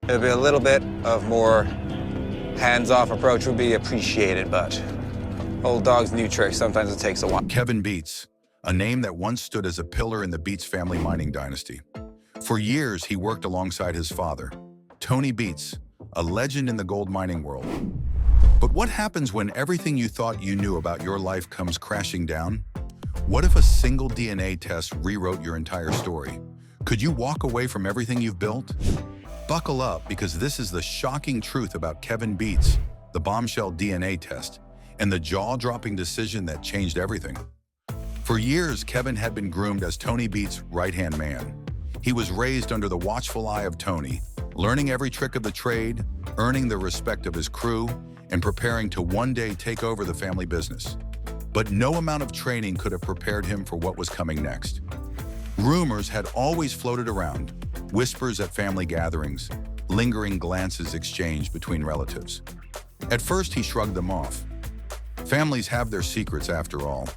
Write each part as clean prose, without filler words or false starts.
It'd be a little bit of more hands-off approach would be appreciated, but old dog's new tricks, sometimes it takes a while. Kevin Beets, a name that once stood as a pillar in the Beets family mining dynasty. For years, he worked alongside his father, Tony Beets, a legend in the gold mining world. But what happens when everything you thought you knew about your life comes crashing down? What if a single DNA test rewrote your entire story? Could you walk away from everything you've built? Buckle up, because this is the shocking truth about Kevin Beets, the bombshell DNA test, and the jaw-dropping decision that changed everything. For years, Kevin had been groomed as Tony Beets' right-hand man. He was raised under the watchful eye of Tony, learning every trick of the trade, earning the respect of his crew, and preparing to one day take over the family business. But no amount of training could have prepared him for what was coming next. Rumors had always floated around, whispers at family gatherings, lingering glances exchanged between relatives. At first, he shrugged them off. Families have their secrets after all,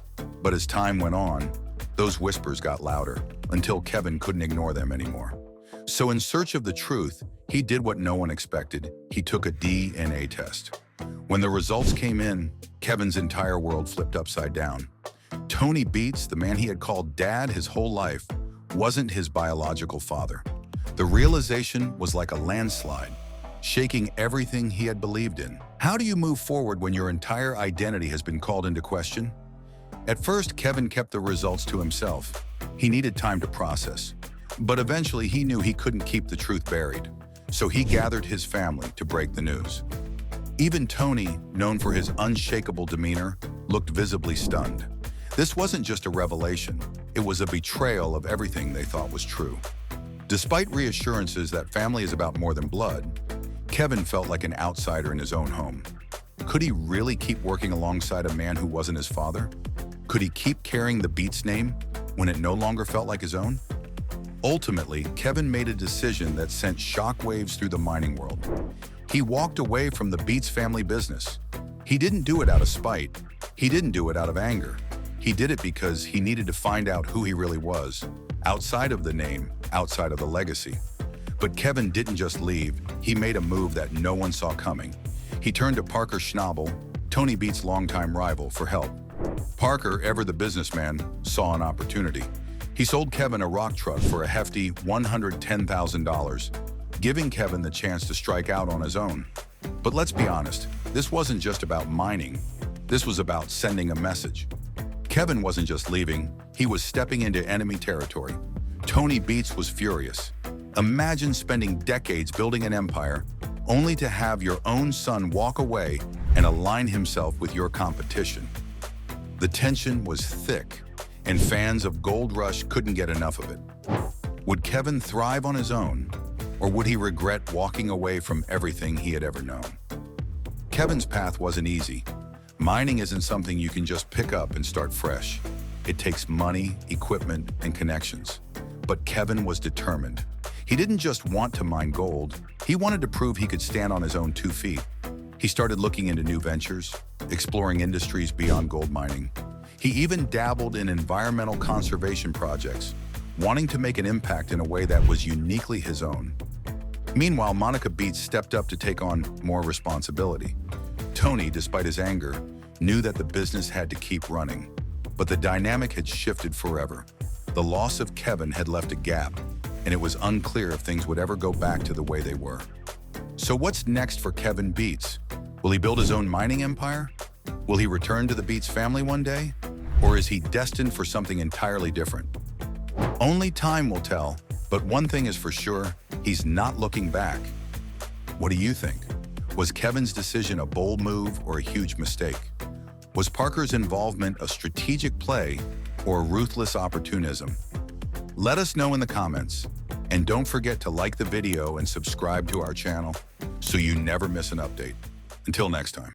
but as time went on, those whispers got louder until Kevin couldn't ignore them anymore. So in search of the truth, he did what no one expected. He took a DNA test. When the results came in, Kevin's entire world flipped upside down. Tony Beets, the man he had called Dad his whole life, wasn't his biological father. The realization was like a landslide, shaking everything he had believed in. How do you move forward when your entire identity has been called into question? At first, Kevin kept the results to himself. He needed time to process. But eventually, he knew he couldn't keep the truth buried. So he gathered his family to break the news. Even Tony, known for his unshakable demeanor, looked visibly stunned. This wasn't just a revelation. It was a betrayal of everything they thought was true. Despite reassurances that family is about more than blood, Kevin felt like an outsider in his own home. Could he really keep working alongside a man who wasn't his father? Could he keep carrying the Beets name when it no longer felt like his own? Ultimately, Kevin made a decision that sent shockwaves through the mining world. He walked away from the Beets family business. He didn't do it out of spite. He didn't do it out of anger. He did it because he needed to find out who he really was, outside of the name, outside of the legacy. But Kevin didn't just leave. He made a move that no one saw coming. He turned to Parker Schnabel, Tony Beets' longtime rival, for help. Parker, ever the businessman, saw an opportunity. He sold Kevin a rock truck for a hefty $110,000, giving Kevin the chance to strike out on his own. But let's be honest, this wasn't just about mining. This was about sending a message. Kevin wasn't just leaving, he was stepping into enemy territory. Tony Beets was furious. Imagine spending decades building an empire, only to have your own son walk away and align himself with your competition. The tension was thick, and fans of Gold Rush couldn't get enough of it. Would Kevin thrive on his own, or would he regret walking away from everything he had ever known? Kevin's path wasn't easy. Mining isn't something you can just pick up and start fresh. It takes money, equipment, and connections. But Kevin was determined. He didn't just want to mine gold, he wanted to prove he could stand on his own 2 feet. He started looking into new ventures, exploring industries beyond gold mining. He even dabbled in environmental conservation projects, wanting to make an impact in a way that was uniquely his own. Meanwhile, Monica Beets stepped up to take on more responsibility. Tony, despite his anger, knew that the business had to keep running. But the dynamic had shifted forever. The loss of Kevin had left a gap, and it was unclear if things would ever go back to the way they were. So what's next for Kevin Beets? Will he build his own mining empire? Will he return to the Beets family one day? Or is he destined for something entirely different? Only time will tell, but one thing is for sure, he's not looking back. What do you think? Was Kevin's decision a bold move or a huge mistake? Was Parker's involvement a strategic play or ruthless opportunism? Let us know in the comments. And don't forget to like the video and subscribe to our channel so you never miss an update. Until next time.